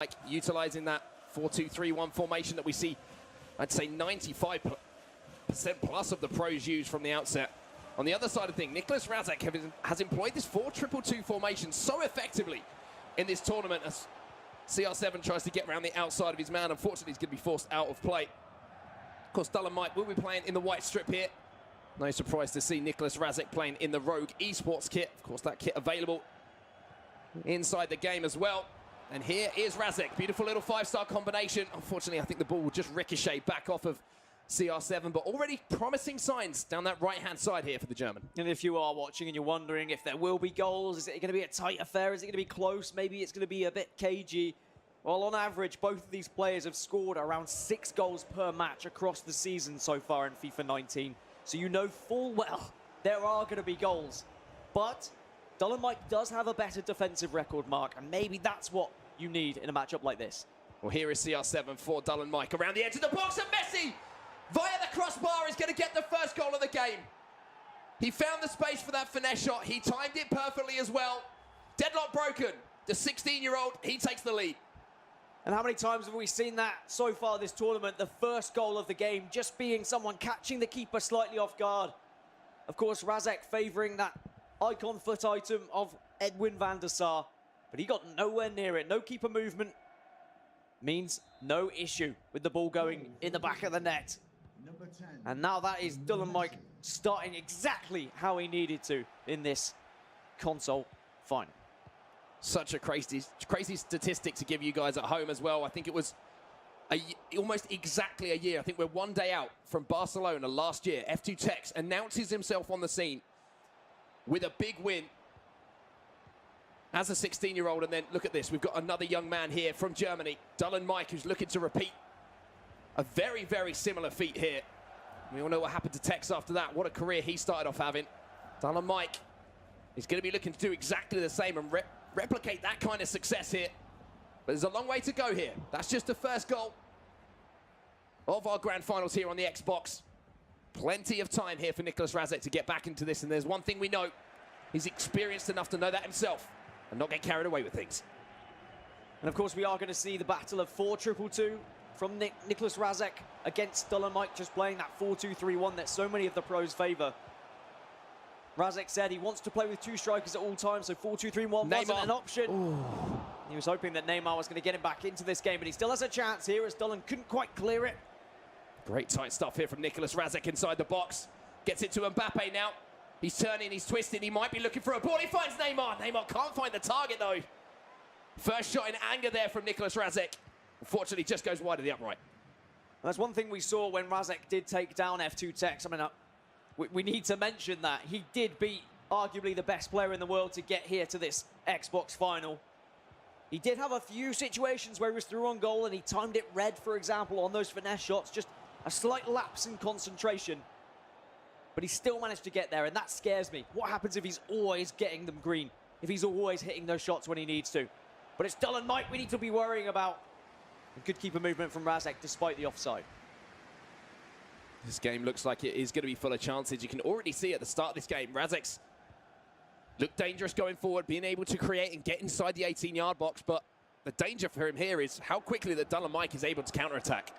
Like utilizing that 4-2-3-1 formation that we see, I'd say 95% plus of the pros use from the outset. On the other side of things, NRaseck has employed this 4-2-2 formation so effectively in this tournament as CR7 tries to get around the outside of his man. Unfortunately, he's going to be forced out of play. Of course, DullenMIKE will be playing in the white strip here. No surprise to see NRaseck playing in the Rogue Esports kit. Of course, that kit available inside the game as well. And here is Raseck. Beautiful little five-star combination. Unfortunately, I think the ball will just ricochet back off of CR7, but already promising signs down that right-hand side here for the German. And if you are watching and you're wondering if there will be goals, is it going to be a tight affair? Is it going to be close? Maybe it's going to be a bit cagey. Well, on average, both of these players have scored around 6 goals per match across the season so far in FIFA 19. So you know full well there are going to be goals. But DullenMIKE does have a better defensive record, Mark, and maybe that's what you need in a matchup like this. Well, here is CR7 for DullenMIKE around the edge of the box, and Messi, via the crossbar, is going to get the first goal of the game. He found the space for that finesse shot. He timed it perfectly as well. Deadlock broken. The 16-year-old, he takes the lead. And how many times have we seen that so far this tournament? The first goal of the game just being someone catching the keeper slightly off guard. Of course, Raseck favouring that icon foot item of Edwin van der Sar, but he got nowhere near it. No keeper movement means no issue with the ball going in the back of the net. And now that is DullenMIKE starting exactly how he needed to in this console final. Such a crazy statistic to give you guys at home as well. I think it was almost exactly a year. I think we're one day out from Barcelona last year. F2 Tex announces himself on the scene with a big win as a 16-year-old. And then look at this. We've got another young man here from Germany, DullenMIKE, who's looking to repeat a very, very similar feat here. We all know what happened to Tex after that. What a career he started off having. DullenMIKE is going to be looking to do exactly the same and replicate that kind of success here. But there's a long way to go here. That's just the first goal of our grand finals here on the Xbox. Plenty of time here for NRaseck to get back into this. And there's one thing we know. He's experienced enough to know that himself and not get carried away with things. And of course, we are going to see the battle of 4-2-2 from NRaseck against DullenMIKE, just playing that 4-2-3-1 that so many of the pros favour. Raseck said he wants to play with 2 strikers at all times, so 4-2-3-1 wasn't an option. Ooh. He was hoping that Neymar was going to get him back into this game, but he still has a chance here as Dullen couldn't quite clear it. Great tight stuff here from NRaseck inside the box. Gets it to Mbappe now. He's turning, he's twisting, he might be looking for a ball. He finds Neymar. Neymar can't find the target though. First shot in anger there from NRaseck. Unfortunately, just goes wide of the upright. That's one thing we saw when Raseck did take down F2 Tex. I mean, we need to mention that he did beat arguably the best player in the world to get here to this Xbox final. He did have a few situations where he was through on goal and he timed it red, for example, on those finesse shots. Just a slight lapse in concentration. But he still managed to get there, and that scares me. What happens if he's always getting them green? If he's always hitting those shots when he needs to? But it's DullenMIKE we need to be worrying about. And good keeper movement from Raseck despite the offside. This game looks like it is going to be full of chances. You can already see at the start of this game, Raseck's looked dangerous going forward, being able to create and get inside the 18-yard box. But the danger for him here is how quickly that DullenMIKE is able to counterattack.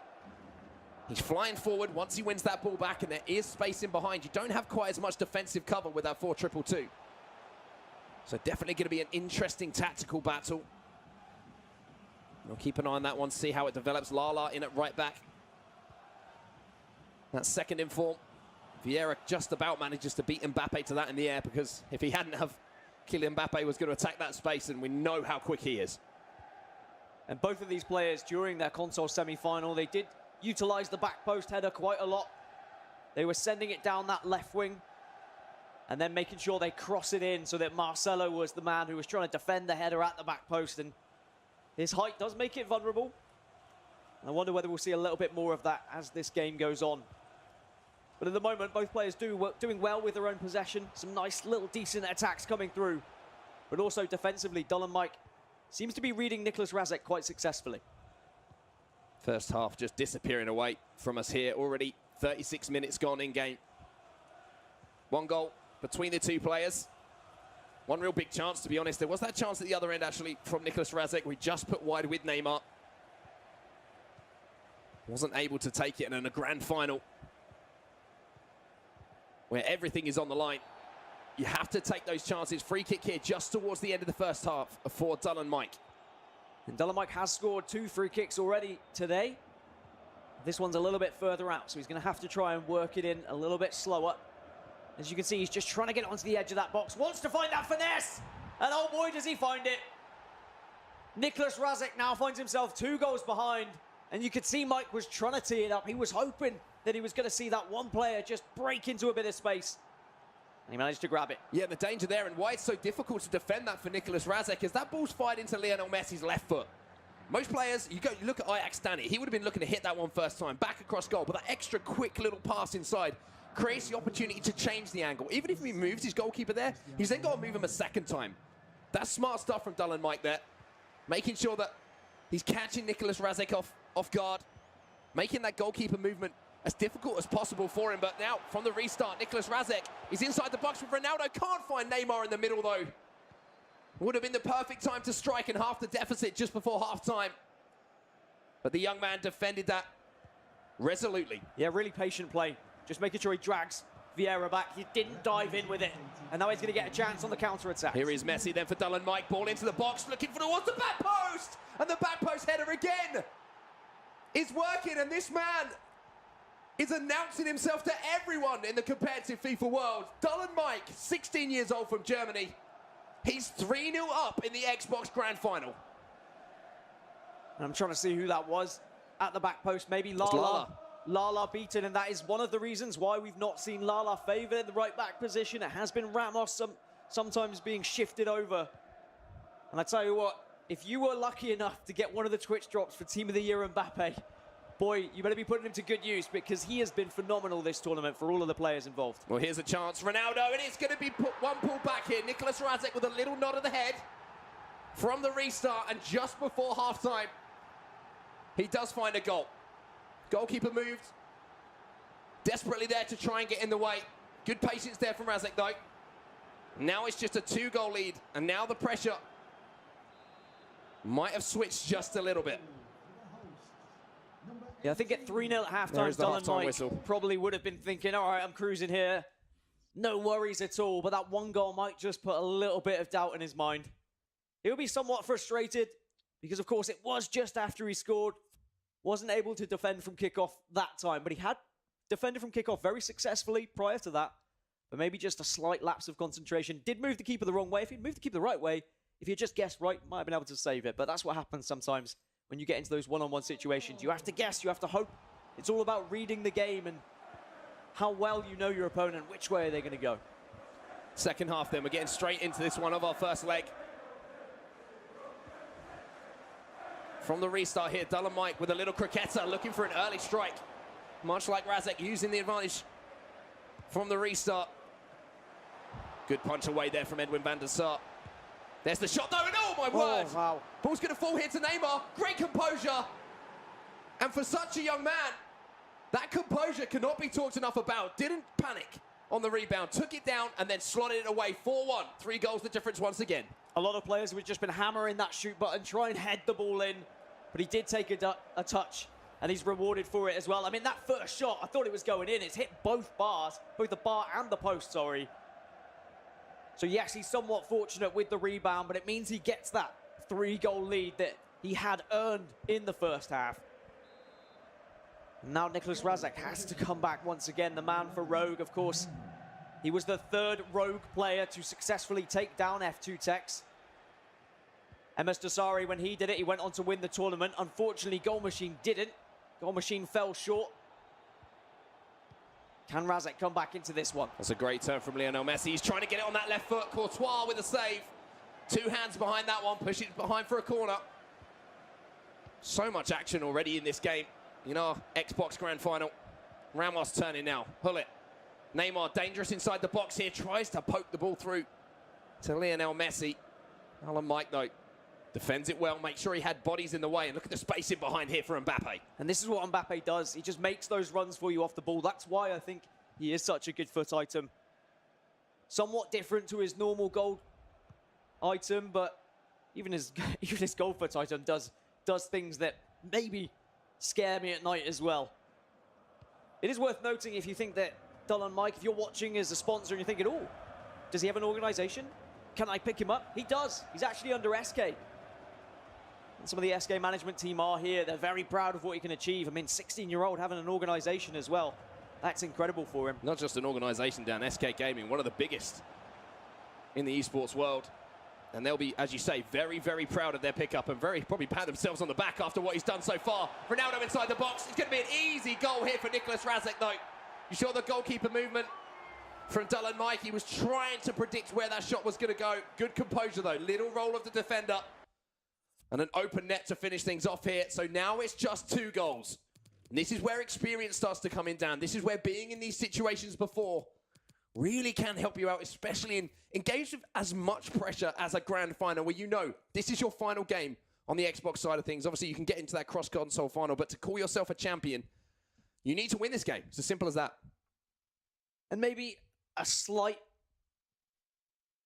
He's flying forward once he wins that ball back, and there is space in behind. You don't have quite as much defensive cover with that 4-2-2. So definitely going to be an interesting tactical battle. We'll keep an eye on that one, see how it develops. Lala in at right back. That second in form. Vieira just about manages to beat Mbappe to that in the air, because if he hadn't have, Kylian Mbappe was going to attack that space, and we know how quick he is. And both of these players during their console semi-final, they did utilize the back post header quite a lot. They were sending it down that left wing and then making sure they cross it in, so that Marcelo was the man who was trying to defend the header at the back post, and his height does make it vulnerable. I wonder whether we'll see a little bit more of that as this game goes on. But at the moment, both players doing well with their own possession. Some nice little decent attacks coming through. But also defensively, DullenMIKE seems to be reading NRaseck quite successfully. First half just disappearing away from us here. Already 36 minutes gone in game. 1 goal between the 2 players. One real big chance, to be honest. There was that chance at the other end, actually, from NRaseck. We just put wide with Neymar. Wasn't able to take it, and in a grand final where everything is on the line, you have to take those chances. Free kick here just towards the end of the first half for DullenMIKE. And DullenMIKE has scored 2 free kicks already today. This one's a little bit further out, so he's going to have to try and work it in a little bit slower. As you can see, he's just trying to get onto the edge of that box. Wants to find that finesse! And oh boy, does he find it. NRaseck now finds himself 2 goals behind. And you could see Mike was trying to tee it up. He was hoping that he was going to see that one player just break into a bit of space. And he managed to grab it. Yeah, the danger there, and why it's so difficult to defend that for NRaseck is that ball's fired into Lionel Messi's left foot. Most players, you look at Ajax Stanley, he would have been looking to hit that one first time, back across goal, but that extra quick little pass inside creates the opportunity to change the angle. Even if he moves his goalkeeper there, he's then got to move him a second time. That's smart stuff from DullenMIKE there, making sure that he's catching NRaseck off guard, making that goalkeeper movement as difficult as possible for him. But now, from the restart, NRaseck is inside the box with Ronaldo. Can't find Neymar in the middle, though. Would have been the perfect time to strike and half the deficit just before half-time. But the young man defended that resolutely. Yeah, really patient play. Just making sure he drags Vieira back. He didn't dive in with it. And now he's going to get a chance on the counter-attack. Here is Messi then for DullenMIKE. Ball into the box, looking for towards the back post! And the back post header again is working, and this man is announcing himself to everyone in the competitive FIFA world. DullenMIKE, 16 years old from Germany. He's 3-0 up in the Xbox Grand Final. And I'm trying to see who that was at the back post. Maybe Lala. Lala beaten, and that is one of the reasons why we've not seen Lala favoured in the right back position. It has been Ramos sometimes being shifted over. And I tell you what, if you were lucky enough to get one of the Twitch drops for Team of the Year Mbappe, boy, you better be putting him to good use, because he has been phenomenal this tournament for all of the players involved. Well, here's a chance. Ronaldo, and it's going to be one pull back here. NRaseck with a little nod of the head from the restart, and just before half-time, he does find a goal. Goalkeeper moved, desperately there to try and get in the way. Good patience there from Razek, though. Now it's just a 2-goal lead, and now the pressure might have switched just a little bit. Yeah, I think at 3-0 at halftime, DullenMIKE probably would have been thinking, all right, I'm cruising here. No worries at all. But that one goal might just put a little bit of doubt in his mind. He'll be somewhat frustrated because, of course, it was just after he scored. Wasn't able to defend from kickoff that time, but he had defended from kickoff very successfully prior to that. But maybe just a slight lapse of concentration. Did move the keeper the wrong way. If he'd moved the keeper the right way, if he had just guessed right, might have been able to save it. But that's what happens sometimes when you get into those one-on-one situations. You have to guess, you have to hope. It's all about reading the game and how well you know your opponent, which way are they going to go. Second half then, we're getting straight into this one of our first leg. From the restart here, DullenMIKE with a little croqueta, looking for an early strike. Much like Razek, using the advantage from the restart. Good punch away there from Edwin van der Sar. There's the shot though, and oh my word! Wow. Ball's going to fall here to Neymar. Great composure. And for such a young man, that composure cannot be talked enough about. Didn't panic on the rebound, took it down, and then slotted it away. 4-1. 3 goals the difference once again. A lot of players have just been hammering that shoot button, try and head the ball in. But he did take a touch, and he's rewarded for it as well. I mean, that first shot, I thought it was going in. It's hit both bars, both the bar and the post, sorry. So yes, he's somewhat fortunate with the rebound, but it means he gets that 3-goal lead that he had earned in the first half. Now NRaseck has to come back once again, the man for Rogue, of course. He was the 3rd Rogue player to successfully take down F2 Techs. MS Dasari, when he did it, he went on to win the tournament. Unfortunately, Goal Machine didn't. Goal Machine fell short. Can Razek come back into this one? That's a great turn from Lionel Messi. He's trying to get it on that left foot. Courtois with a save. 2 hands behind that one, push it behind for a corner. So much action already in this game. You know, Xbox Grand Final. Ramos turning now. Pull it. Neymar dangerous inside the box here. Tries to poke the ball through to Lionel Messi. DullenMIKE, though, defends it well. Make sure he had bodies in the way. And look at the space in behind here for Mbappe. And this is what Mbappe does. He just makes those runs for you off the ball. That's why I think he is such a good foot item. Somewhat different to his normal goal item, but even his even his goal foot item does things that maybe scare me at night as well. It is worth noting, if you think that DullenMIKE, if you're watching as a sponsor and you're thinking, oh, does he have an organization? Can I pick him up? He does. He's actually under SK. And some of the SK management team are here. They're very proud of what he can achieve. I mean, 16-year-old having an organization as well. That's incredible for him. Not just an organization down, SK Gaming, one of the biggest in the esports world. And they'll be, as you say, very, very proud of their pickup and very probably pat themselves on the back after what he's done so far. Ronaldo inside the box. It's going to be an easy goal here for NRaseck, though. You saw the goalkeeper movement from DullenMIKE. He was trying to predict where that shot was going to go. Good composure, though. Little roll of the defender. And an open net to finish things off here. So now it's just 2 goals. And this is where experience starts to come in down. This is where being in these situations before really can help you out, especially in games with as much pressure as a grand final, where you know this is your final game on the Xbox side of things. Obviously, you can get into that cross-console final, but to call yourself a champion, you need to win this game. It's as simple as that. And maybe a slight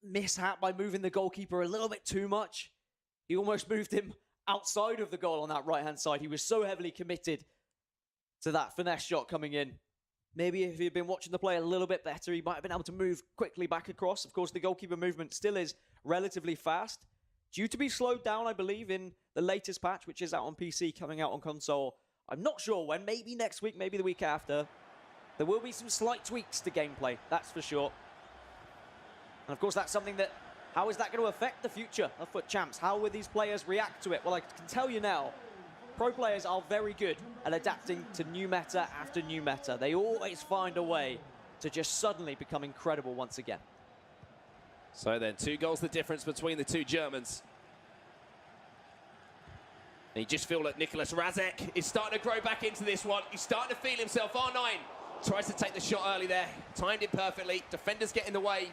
mishap by moving the goalkeeper a little bit too much. He almost moved him outside of the goal on that right-hand side. He was so heavily committed to that finesse shot coming in. Maybe if he'd been watching the play a little bit better, he might have been able to move quickly back across. Of course, the goalkeeper movement still is relatively fast. Due to be slowed down, I believe, in the latest patch, which is out on PC, coming out on console. I'm not sure when, maybe next week, maybe the week after. There will be some slight tweaks to gameplay, that's for sure. And of course, that's something that, how is that going to affect the future of FUT Champs? How will these players react to it? Well, I can tell you now, pro players are very good at adapting to new meta after new meta. They always find a way to just suddenly become incredible once again. So then, 2 goals the difference between the 2 Germans. And you just feel that NRaseck is starting to grow back into this one. He's starting to feel himself. R9 tries to take the shot early there. Timed it perfectly. Defenders get in the way.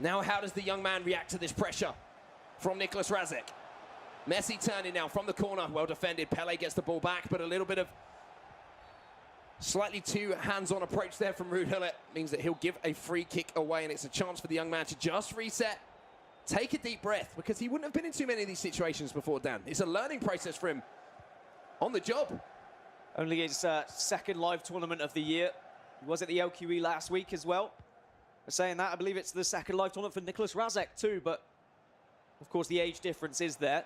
Now how does the young man react to this pressure from NRaseck? Messi turning now from the corner. Well defended. Pele gets the ball back, but a little bit of slightly too hands-on approach there from Ruud Gullit means that he'll give a free kick away, and it's a chance for the young man to just reset, take a deep breath, because he wouldn't have been in too many of these situations before, Dan. It's a learning process for him on the job. Only his second live tournament of the year. He was at the LQE last week as well. Saying that, I believe it's the second live tournament for NRaseck too, but of course the age difference is there.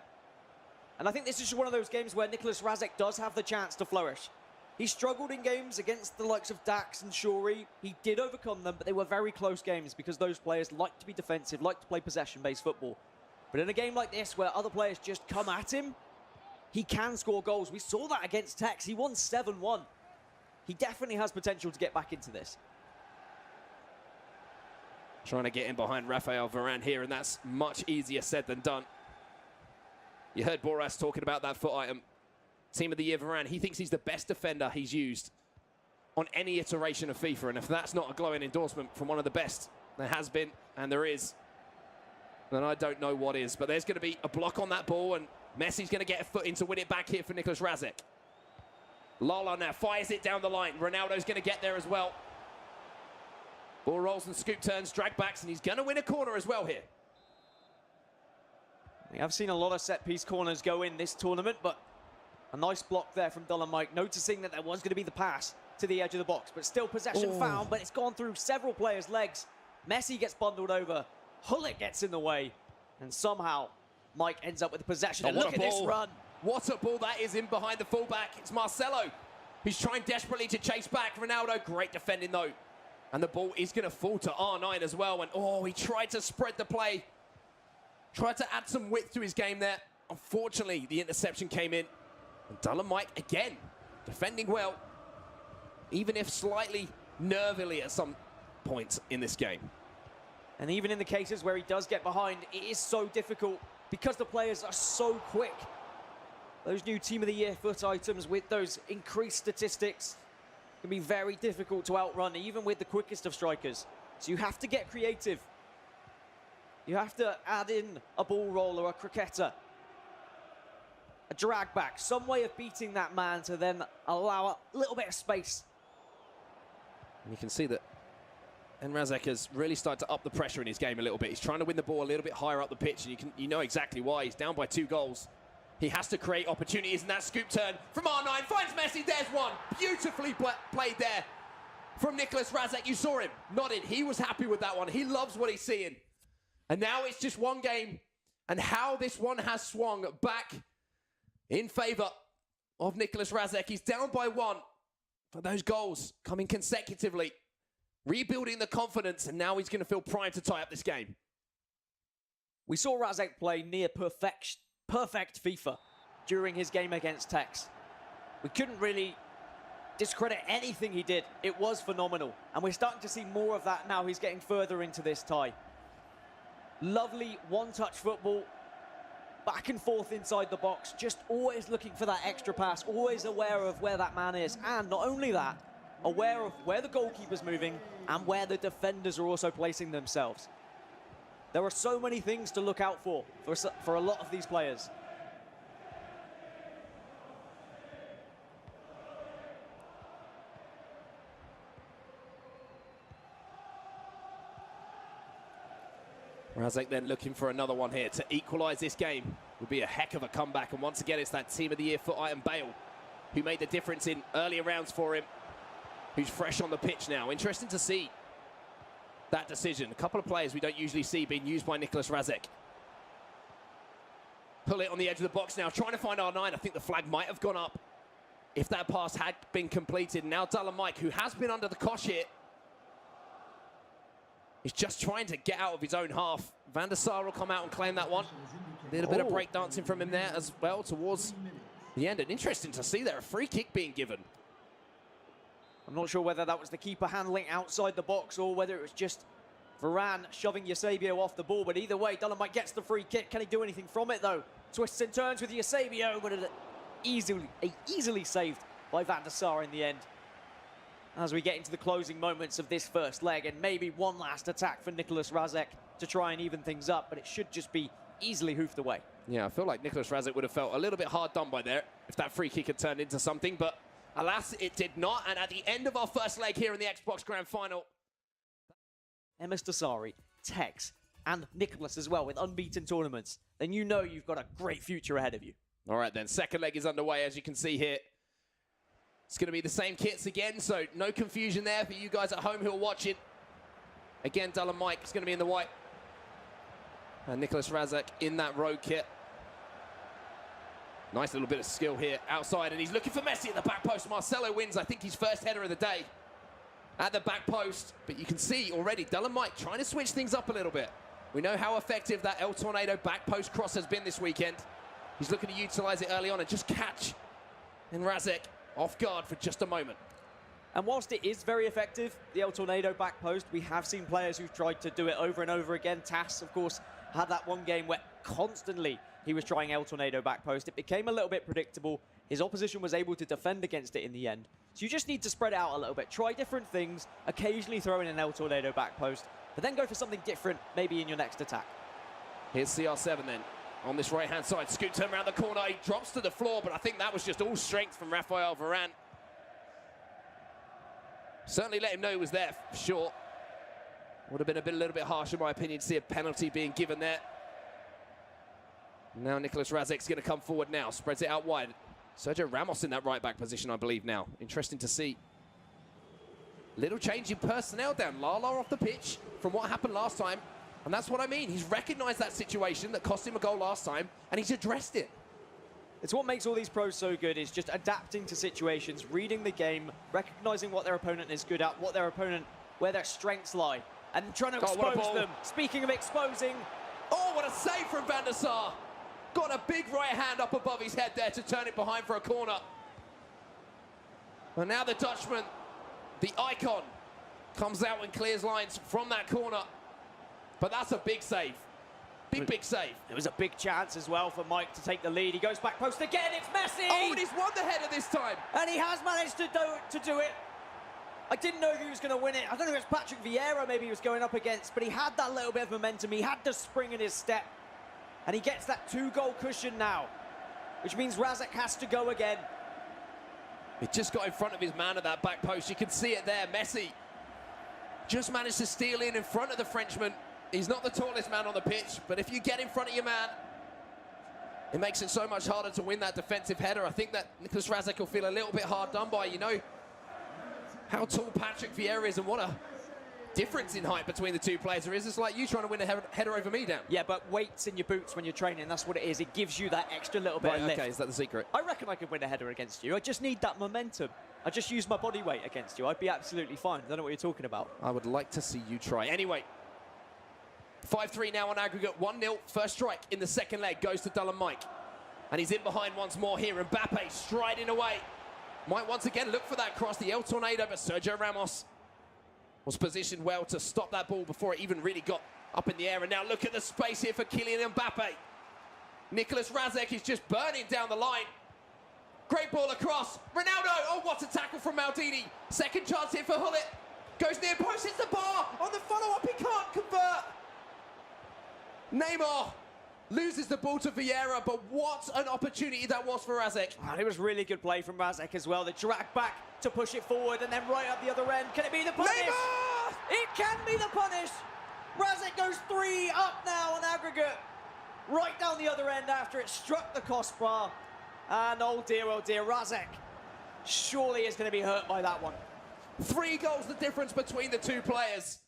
And I think this is one of those games where NRaseck does have the chance to flourish. He struggled in games against the likes of Dax and Shuri. He did overcome them, but they were very close games because those players like to be defensive, like to play possession-based football. But in a game like this, where other players just come at him, he can score goals. We saw that against Tex. He won 7-1. He definitely has potential to get back into this. Trying to get in behind Raphael Varane here, and that's much easier said than done. You heard Boras talking about that foot item. Team of the Year Varane, he thinks he's the best defender he's used on any iteration of FIFA, and if that's not a glowing endorsement from one of the best there has been and there is, then I don't know what is. But there's going to be a block on that ball, and Messi's going to get a foot in to win it back here for NRaseck. Lala now fires it down the line. Ronaldo's going to get there as well. Ball rolls and scoop turns, drag backs, and he's going to win a corner as well here. I've seen a lot of set-piece corners go in this tournament, but a nice block there from DullenMIKE, noticing that there was going to be the pass to the edge of the box, but still possession found, but it's gone through several players' legs. Messi gets bundled over, Gullit gets in the way, and somehow Mike ends up with the possession. And look at this run. What a ball that is in behind the fullback. It's Marcelo. He's trying desperately to chase back Ronaldo. Great defending, though. And the ball is going to fall to R9 as well. And, oh, he tried to spread the play. Tried to add some width to his game there. Unfortunately, the interception came in. And DullenMIKE, again, defending well. Even if slightly nervily at some points in this game. And even in the cases where he does get behind, it is so difficult because the players are so quick. Those new Team of the Year FUT items with those increased statistics can be very difficult to outrun, even with the quickest of strikers. So you have to get creative. You have to add in a ball roll or a cricketer, a drag back, some way of beating that man to then allow a little bit of space. And you can see that NRaseck has really started to up the pressure in his game a little bit. He's trying to win the ball a little bit higher up the pitch, and you know exactly why. He's down by 2 goals. He has to create opportunities, and that scoop turn from R9 finds Messi. There's one. Beautifully played there from NRaseck. You saw him nodding. He was happy with that one. He loves what he's seeing. And now it's just one game, and how this one has swung back in favor of NRaseck. He's down by 1, but those goals coming consecutively, rebuilding the confidence, and now he's going to feel primed to tie up this game. We saw Razek play near perfect FIFA during his game against Tex. We couldn't really discredit anything he did. It was phenomenal, and we're starting to see more of that now. He's getting further into this tie. Lovely one-touch football, back and forth inside the box, just always looking for that extra pass, always aware of where that man is, and not only that, aware of where the goalkeeper's moving and where the defenders are also placing themselves. There are so many things to look out for a lot of these players. Razek then looking for another one here to equalise this game. Would be a heck of a comeback, and once again it's that Team of the Year FUT item Bale who made the difference in earlier rounds for him, who's fresh on the pitch now. Interesting to see that decision. A couple of players we don't usually see being used by NRaseck. Pull it on the edge of the box now, trying to find R9. I think the flag might have gone up if that pass had been completed. Now DullenMIKE, who has been under the cosh here, is just trying to get out of his own half. Van der Sar will come out and claim that one. A little bit of break dancing from him there as well towards the end. And interesting to see there, a free kick being given. I'm not sure whether that was the keeper handling outside the box or whether it was just Varane shoving Eusebio off the ball. But either way, DullenMIKE gets the free kick. Can he do anything from it, though? Twists and turns with Eusebio, but easily saved by Van der Sar in the end. As we get into the closing moments of this first leg, and maybe one last attack for NRaseck to try and even things up, but it should just be easily hoofed away. Yeah, I feel like NRaseck would have felt a little bit hard done by there if that free kick had turned into something, but alas, it did not. And at the end of our first leg here in the Xbox Grand Final, Emis Dasari, Tex, and Nicholas as well with unbeaten tournaments, then you know you've got a great future ahead of you. All right then, second leg is underway, as you can see here. It's going to be the same kits again, so no confusion there for you guys at home who are watching. Again, DullenMIKE is going to be in the white, and NRaseck in that road kit. Nice little bit of skill here outside, and he's looking for Messi at the back post. Marcelo wins, I think, his first header of the day at the back post. But you can see already DullenMIKE trying to switch things up a little bit. We know how effective that El Tornado back post cross has been this weekend. He's looking to utilize it early on and just catch NRaseck off guard for just a moment. And whilst it is very effective, the El Tornado back post, we have seen players who've tried to do it over and over again. Tass, of course, had that one game where constantly he was trying El Tornado back post. It became a little bit predictable. His opposition was able to defend against it in the end. So you just need to spread out a little bit. Try different things, occasionally throw in an El Tornado back post, but then go for something different maybe in your next attack. Here's CR7 then on this right-hand side. Scoot turn around the corner. He drops to the floor, but I think that was just all strength from Raphael Varane. Certainly let him know he was there, for sure. Would have been a little bit harsh, in my opinion, to see a penalty being given there. Now NRaseck's going to come forward now. Spreads it out wide. Sergio Ramos in that right-back position, I believe, now. Interesting to see. Little change in personnel down. Lala off the pitch from what happened last time. And that's what I mean. He's recognised that situation that cost him a goal last time, and he's addressed it. It's what makes all these pros so good, is just adapting to situations, reading the game, recognising what their opponent is good at, where their strengths lie, and trying to expose them. Speaking of exposing... Oh, what a save from Van der Sar. Got a big right hand up above his head there to turn it behind for a corner. And now the Dutchman, the icon, comes out and clears lines from that corner. But that's a big save. Big save. It was a big chance as well for Mike to take the lead. He goes back post again. It's Messi! Oh, and he's won the header this time. And he has managed to do it. I didn't know who was going to win it. I don't know if it's Patrick Vieira maybe he was going up against, but he had that little bit of momentum. He had the spring in his step. And he gets that 2-goal cushion now, which means Razek has to go again. He just got in front of his man at that back post. You can see it there. Messi just managed to steal in front of the Frenchman. He's not the tallest man on the pitch, but if you get in front of your man, it makes it so much harder to win that defensive header. I think that NRaseck will feel a little bit hard done by. You know how tall Patrick Vieira is and what a difference in height between the two players there is. It's like you trying to win a header over me, Dan. Yeah, but weight's in your boots when you're training. That's what it is. It gives you that extra little bit of lift. Okay, is that the secret? I reckon I could win a header against you. I just need that momentum. I just use my body weight against you. I'd be absolutely fine. I don't know what you're talking about. I would like to see you try. Anyway, 5-3 now on aggregate. 1-0. First strike in the second leg goes to DullenMIKE. And he's in behind once more here. Mbappe striding away. Might once again look for that cross. The El Tornado, but Sergio Ramos was positioned well to stop that ball before it even really got up in the air. And now look at the space here for Kylian Mbappe. NRaseck is just burning down the line. Great ball across. Ronaldo. Oh, what a tackle from Maldini. Second chance here for Hullet. Goes near post, hits the bar. On the follow-up, he can't convert. Neymar loses the ball to Vieira, but what an opportunity that was for Raseck. And it was really good play from Raseck as well. The drag back to push it forward and then right up the other end. Can it be the punish? Neymar! It can be the punish. Raseck goes 3 up now on aggregate. Right down the other end after it struck the crossbar. And oh dear, Raseck surely is going to be hurt by that one. 3 goals the difference between the two players.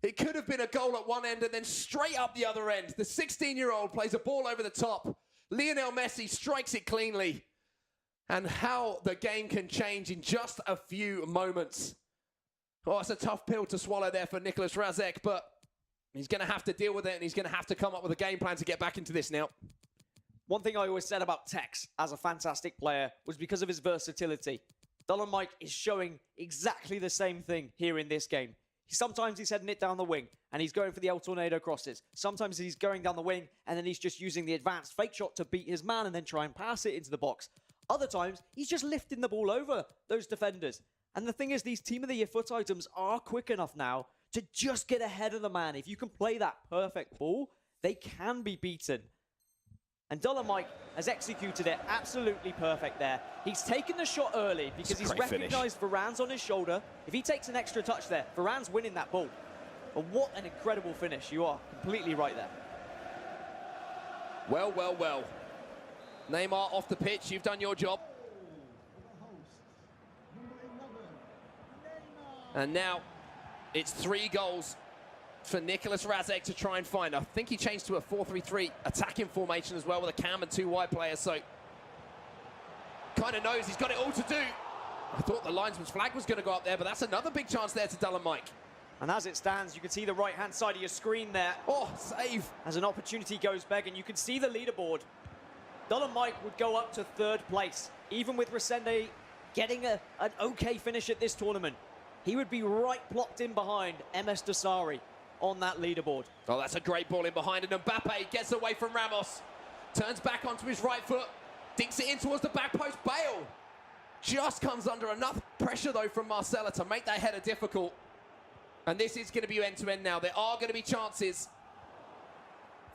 It could have been a goal at one end and then straight up the other end. The 16-year-old plays a ball over the top. Lionel Messi strikes it cleanly. And how the game can change in just a few moments. Oh, it's a tough pill to swallow there for NRaseck, but he's going to have to deal with it and he's going to have to come up with a game plan to get back into this now. One thing I always said about Tex as a fantastic player was because of his versatility. DullenMIKE is showing exactly the same thing here in this game. Sometimes he's heading it down the wing and he's going for the El Tornado crosses. Sometimes he's going down the wing and then he's just using the advanced fake shot to beat his man and then try and pass it into the box. Other times, he's just lifting the ball over those defenders. And the thing is, these Team of the Year FUT items are quick enough now to just get ahead of the man. If you can play that perfect ball, they can be beaten. And DullenMIKE has executed it absolutely perfect there. He's taken the shot early because he's recognised Varane's on his shoulder. If he takes an extra touch there, Varane's winning that ball. But what an incredible finish. You are completely right there. Well, well, well. Neymar off the pitch. You've done your job. And now it's 3 goals for NRaseck to try and find. I think he changed to a 4-3-3 attacking formation as well with a cam and 2 wide players, so kind of knows he's got it all to do. I thought the linesman's flag was going to go up there, but that's another big chance there to DullenMIKE. And as it stands, you can see the right-hand side of your screen there. Oh, save. As an opportunity goes begging, you can see the leaderboard. DullenMIKE would go up to 3rd place, even with Resende getting an okay finish at this tournament. He would be right plopped in behind MS Dasari on that leaderboard. Oh, that's a great ball in behind, and Mbappe gets away from Ramos. Turns back onto his right foot, dinks it in towards the back post. Bale just comes under enough pressure, though, from Marcelo to make that header difficult. And this is going to be end-to-end now. There are going to be chances.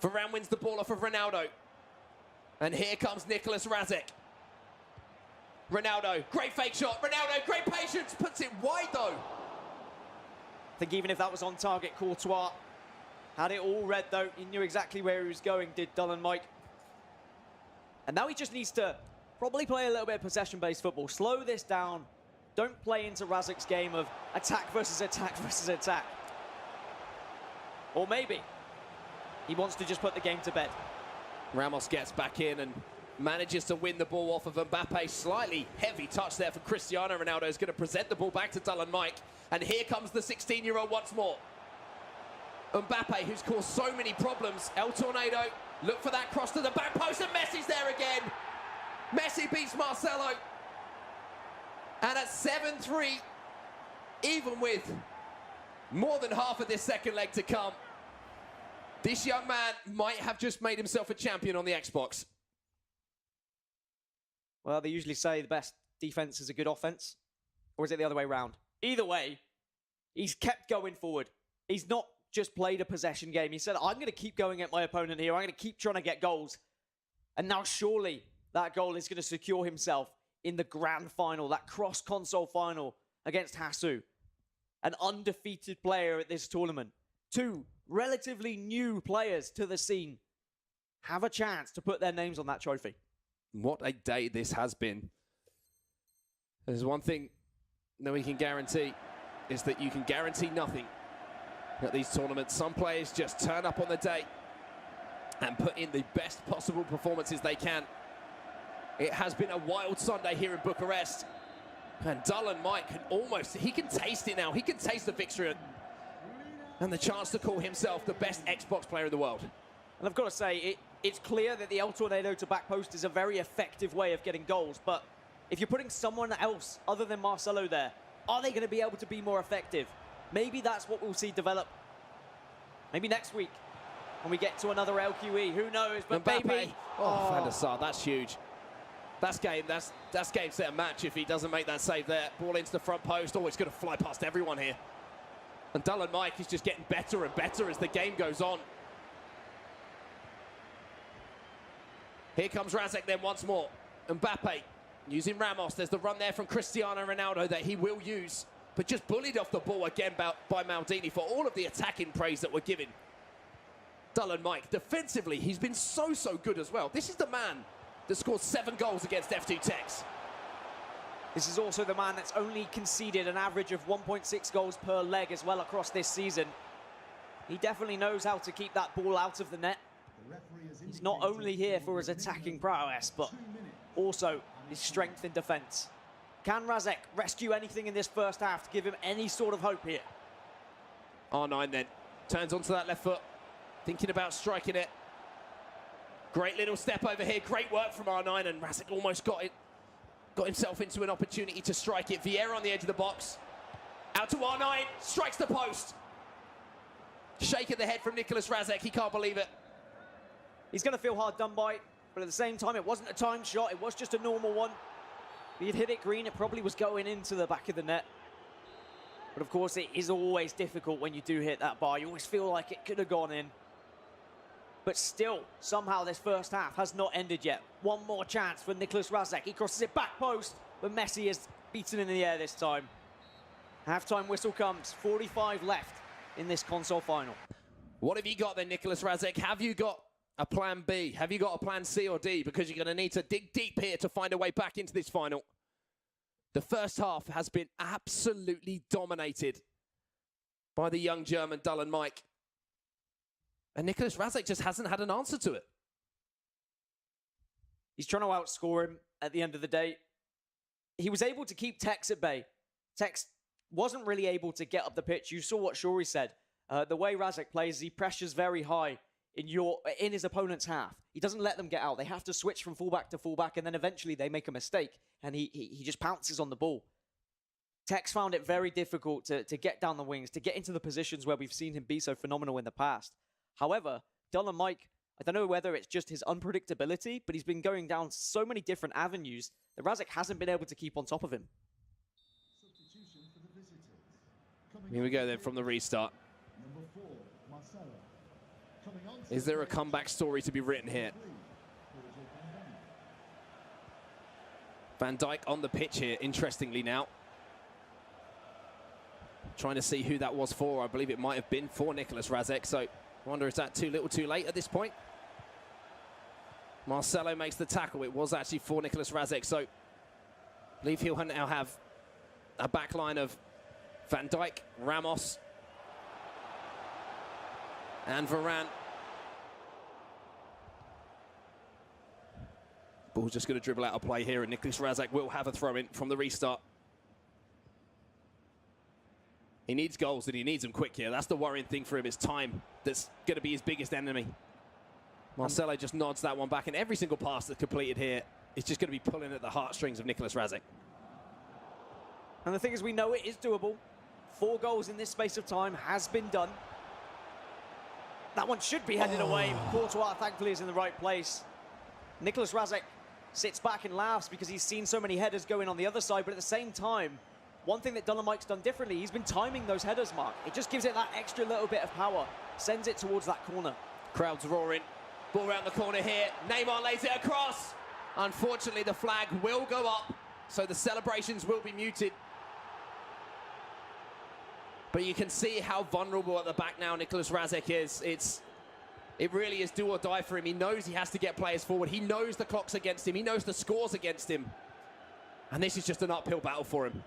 Varane wins the ball off of Ronaldo. And here comes NRaseck. Ronaldo, great fake shot. Ronaldo, great patience, puts it wide, though. I think even if that was on target, Courtois had it all read, though. He knew exactly where he was going, did DullenMIKE. And now he just needs to probably play a little bit of possession-based football. Slow this down. Don't play into Rasek's game of attack versus attack versus attack. Or maybe he wants to just put the game to bed. Ramos gets back in and manages to win the ball off of Mbappe. Slightly heavy touch there from Cristiano Ronaldo. Is going to present the ball back to DullenMIKE. And here comes the 16-year-old once more. Mbappe, who's caused so many problems. El Tornado, look for that cross to the back post, and Messi's there again. Messi beats Marcelo. And at 7-3, even with more than half of this second leg to come, this young man might have just made himself a champion on the Xbox. Well, they usually say the best defense is a good offense. Or is it the other way around? Either way, he's kept going forward. He's not just played a possession game. He said, I'm going to keep going at my opponent here. I'm going to keep trying to get goals. And now surely that goal is going to secure himself in the grand final, that cross-console final against Hasu. an undefeated player at this tournament. 2 relatively new players to the scene have a chance to put their names on that trophy. What a day this has been. There's one thing that we can guarantee, is that you can guarantee nothing at these tournaments. Some players just turn up on the day and put in the best possible performances they can. It has been a wild Sunday here in Bucharest. And DullenMIKE can almost, he can taste it now. He can taste the victory and the chance to call himself the best Xbox player in the world. And I've got to say, it's clear that the El Tornado to back post is a very effective way of getting goals. But if you're putting someone else other than Marcelo there, are they going to be able to be more effective? Maybe that's what we'll see develop. Maybe next week when we get to another LQE. Who knows? But Mbappe. baby. Oh, Van der Sar, that's huge. That's game set and match if he doesn't make that save there. Ball into the front post. Oh, it's going to fly past everyone here. And DullenMIKE is just getting better and better as the game goes on. Here comes NRaseck then once more. Mbappe using Ramos. There's the run there from Cristiano Ronaldo that he will use, but just bullied off the ball again by Maldini for all of the attacking praise that we're giving. DullenMIKE, defensively, he's been so good as well. This is the man that scored 7 goals against F2 Techs. This is also the man that's only conceded an average of 1.6 goals per leg as well across this season. He definitely knows how to keep that ball out of the net. He's not only here for his attacking prowess, but also his strength in defence. Can NRaseck rescue anything in this first half to give him any sort of hope here? R9 then turns onto that left foot, thinking about striking it. Great little step over here, great work from R9, and NRaseck almost got himself into an opportunity to strike it. Vieira on the edge of the box. Out to R9, strikes the post. Shake of the head from NRaseck, he can't believe it. He's going to feel hard done by, but at the same time, it wasn't a timed shot, it was just a normal one. If he'd hit it green, it probably was going into the back of the net. But of course, it is always difficult when you do hit that bar. You always feel like it could have gone in. But still, somehow this first half has not ended yet. One more chance for NRaseck. He crosses it back post, but Messi is beaten in the air this time. Half-time whistle comes, 45 left in this console final. What have you got then, NRaseck? Have you got a plan B? Have you got a plan C or D? Because you're going to need to dig deep here to find a way back into this final. The first half has been absolutely dominated by the young German DullenMIKE. And NRaseck just hasn't had an answer to it. He's trying to outscore him at the end of the day. He was able to keep Tex at bay. Tex wasn't really able to get up the pitch. You saw what Shuri said. The way NRaseck plays, he pressures very high in his opponent's half. He doesn't let them get out. They have to switch from fullback to fullback, and then eventually they make a mistake, and he just pounces on the ball. Tex found it very difficult to get down the wings, to get into the positions where we've seen him be so phenomenal in the past. However, DullenMIKE, I don't know whether it's just his unpredictability, but he's been going down so many different avenues that NRaseck hasn't been able to keep on top of him. Here we go then from the restart. Is there a comeback story to be written here? Van Dijk on the pitch here, interestingly now. Trying to see who that was for. I believe it might have been for NRaseck, so I wonder is that too little too late at this point? Marcelo makes the tackle. It was actually for NRaseck, so I believe he'll now have a back line of Van Dijk, Ramos, and Varane. Ball's just going to dribble out of play here, and NRaseck will have a throw-in from the restart. He needs goals, and he needs them quick here. That's the worrying thing for him, is time that's going to be his biggest enemy. Marcelo just nods that one back, and every single pass that's completed here is just going to be pulling at the heartstrings of NRaseck. And the thing is, we know it is doable. 4 goals in this space of time has been done. That one should be headed away. Courtois, thankfully, is in the right place. NRaseck sits back and laughs because he's seen so many headers going on the other side, but at the same time, one thing that DullenMIKE's done differently, he's been timing those headers, Mark. It just gives it that extra little bit of power, sends it towards that corner. Crowds roaring. Ball around the corner here. Neymar lays it across. Unfortunately, the flag will go up, so the celebrations will be muted. But you can see how vulnerable at the back now NRaseck is. It really is do or die for him. He knows he has to get players forward. He knows the clock's against him. He knows the score's against him. And this is just an uphill battle for him.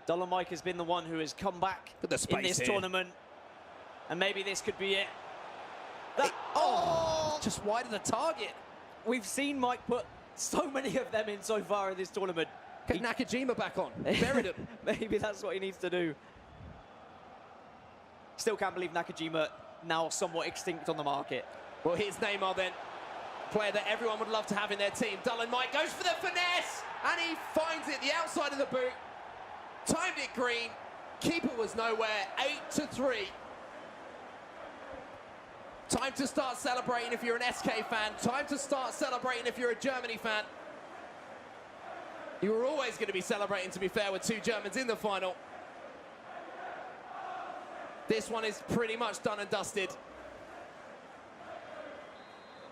DullenMIKE has been the one who has come back in this tournament. And maybe this could be it. Just wide of the target. We've seen Mike put so many of them in so far in this tournament. Get Nakajima back on. Buried him. Maybe that's what he needs to do. Still can't believe Nakajima now somewhat extinct on the market. Well, here's Neymar then. Player that everyone would love to have in their team. DullenMIKE goes for the finesse, and he finds it the outside of the boot. Timed it green. Keeper was nowhere. 8-3. Time to start celebrating if you're an SK fan. Time to start celebrating if you're a Germany fan. You were always going to be celebrating, to be fair, with two Germans in the final. This one is pretty much done and dusted.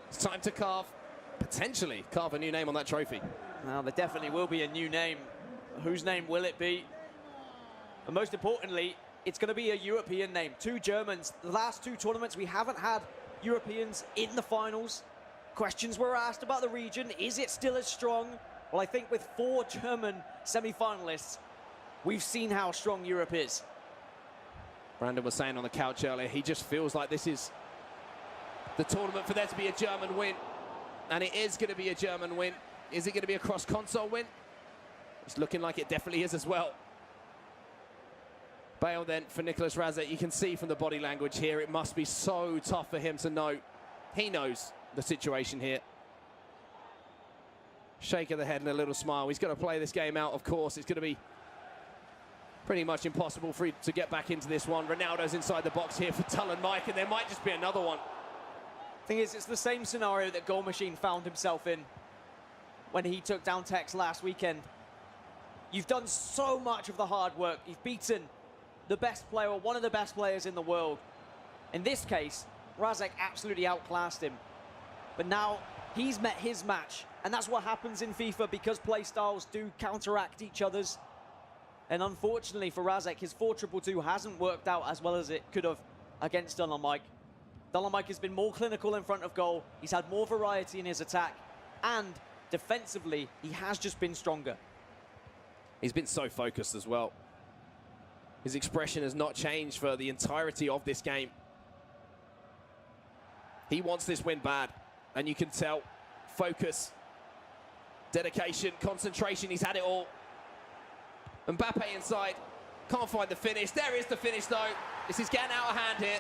It's time to potentially carve a new name on that trophy. Now, there definitely will be a new name. Whose name will it be? And most importantly, it's going to be a European name. Two Germans. The last two tournaments, we haven't had Europeans in the finals. Questions were asked about the region. Is it still as strong? Well, I think with 4 German semi-finalists, we've seen how strong Europe is. Brandon was saying on the couch earlier, he just feels like this is the tournament for there to be a German win. And it is going to be a German win. Is it going to be a cross-console win? It's looking like it definitely is as well. Bail then for NRaseck. You can see from the body language here, it must be so tough for him to know. He knows the situation here. Shake of the head and a little smile. He's going to play this game out, of course. It's going to be pretty much impossible for him to get back into this one. Ronaldo's inside the box here for DullenMIKE, and there might just be another one. Thing is, it's the same scenario that Goal Machine found himself in when he took down Tex last weekend. You've done so much of the hard work. You've beaten the best player, or one of the best players in the world. In this case, NRaseck absolutely outclassed him. But now he's met his match, and that's what happens in FIFA because play styles do counteract each other's. And unfortunately for NRaseck, his 4-2-2 hasn't worked out as well as it could have against DullenMIKE. DullenMIKE has been more clinical in front of goal. He's had more variety in his attack, and defensively, he has just been stronger. He's been so focused as well. His expression has not changed for the entirety of this game. He wants this win bad, and you can tell. Focus, dedication, concentration, he's had it all. Mbappe inside, can't find the finish. There is the finish though. This is getting out of hand here.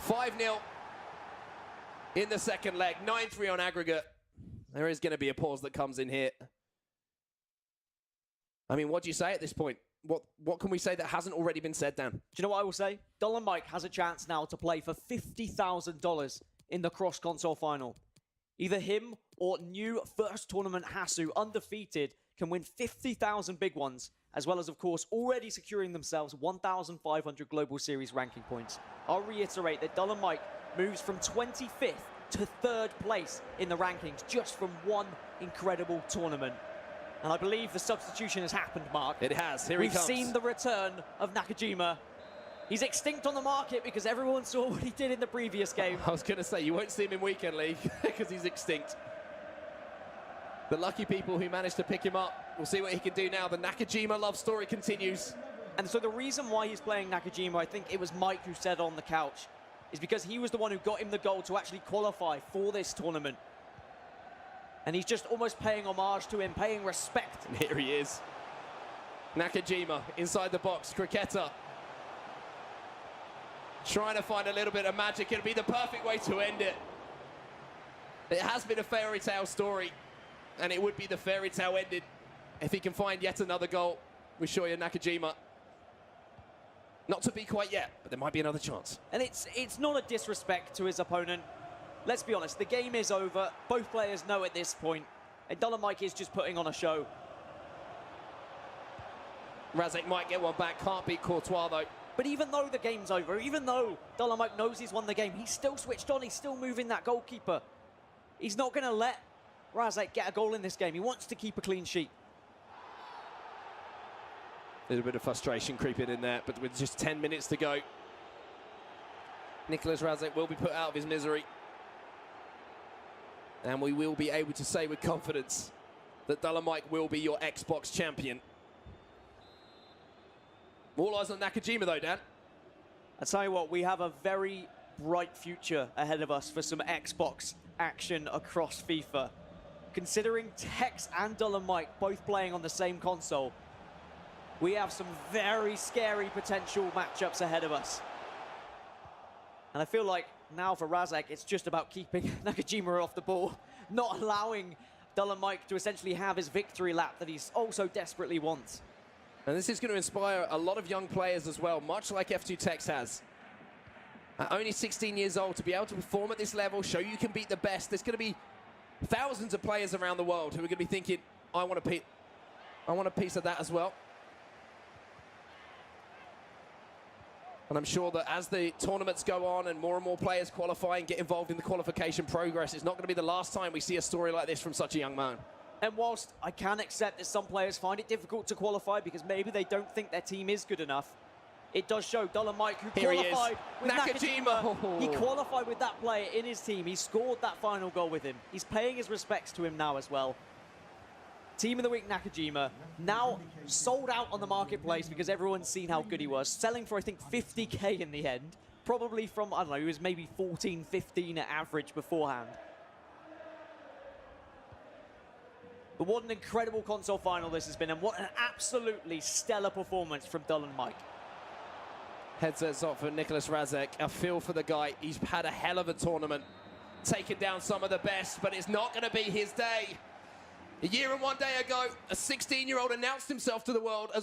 5-0 in the second leg, 9-3 on aggregate. There is going to be a pause that comes in here. I mean, what do you say at this point? What can we say that hasn't already been said, Dan? Do you know what I will say? DullenMIKE has a chance now to play for $50,000 in the cross-console final. Either him or new first tournament Hasu, undefeated, can win 50,000 big ones, as well as, of course, already securing themselves 1,500 Global Series ranking points. I'll reiterate that DullenMIKE moves from 25th to 3rd place in the rankings just from one incredible tournament. And I believe the substitution has happened, Mark. It has. Here he comes. We've seen the return of Nakajima. He's extinct on the market because everyone saw what he did in the previous game. I was going to say, you won't see him in Weekend League because he's extinct. The lucky people who managed to pick him up. We'll see what he can do now. The Nakajima love story continues. And so the reason why he's playing Nakajima, I think it was Mike who said on the couch, is because he was the one who got him the goal to actually qualify for this tournament. And he's just almost paying homage to him, paying respect. And here he is. Nakajima inside the box. Cricketer trying to find a little bit of magic. It'll be the perfect way to end it. It has been a fairy tale story, and it would be the fairy tale ended if he can find yet another goal with Shoya Nakajima. Not to be quite yet, but there might be another chance. And it's not a disrespect to his opponent. Let's be honest, the game is over. Both players know at this point. And DullenMIKE is just putting on a show. NRaseck might get one back. Can't beat Courtois, though. But even though the game's over, even though DullenMIKE knows he's won the game, he's still switched on. He's still moving that goalkeeper. He's not going to let NRaseck get a goal in this game. He wants to keep a clean sheet. A little bit of frustration creeping in there, but with just 10 minutes to go, NRaseck will be put out of his misery. And we will be able to say with confidence that DullenMIKE will be your Xbox champion. All eyes on Nakajima though, Dan. I tell you what, we have a very bright future ahead of us for some Xbox action across FIFA. Considering Tex and DullenMIKE both playing on the same console, we have some very scary potential matchups ahead of us. And I feel like now for Razek, it's just about keeping Nakajima off the ball, not allowing DullenMIKE to essentially have his victory lap that he also desperately wants. And this is going to inspire a lot of young players as well, much like F2 Tex has. At only 16 years old, to be able to perform at this level, show you can beat the best. There's going to be thousands of players around the world who are going to be thinking, I want a piece of that as well. And I'm sure that as the tournaments go on and more players qualify and get involved in the qualification progress, it's not going to be the last time we see a story like this from such a young man. And whilst I can accept that some players find it difficult to qualify because maybe they don't think their team is good enough, it does show DullenMIKE, who qualified with Nakajima. He qualified with that player in his team. He scored that final goal with him. He's paying his respects to him now as well. Team of the week, Nakajima, now sold out on the marketplace because everyone's seen how good he was. Selling for, I think, 50k in the end. Probably from, I don't know, he was maybe 14, 15 at average beforehand. But what an incredible console final this has been, and what an absolutely stellar performance from DullenMIKE. Headsets off for NRaseck. I feel for the guy. He's had a hell of a tournament. Taken down some of the best, but it's not going to be his day. A year and 1 day ago, a 16-year-old announced himself to the world as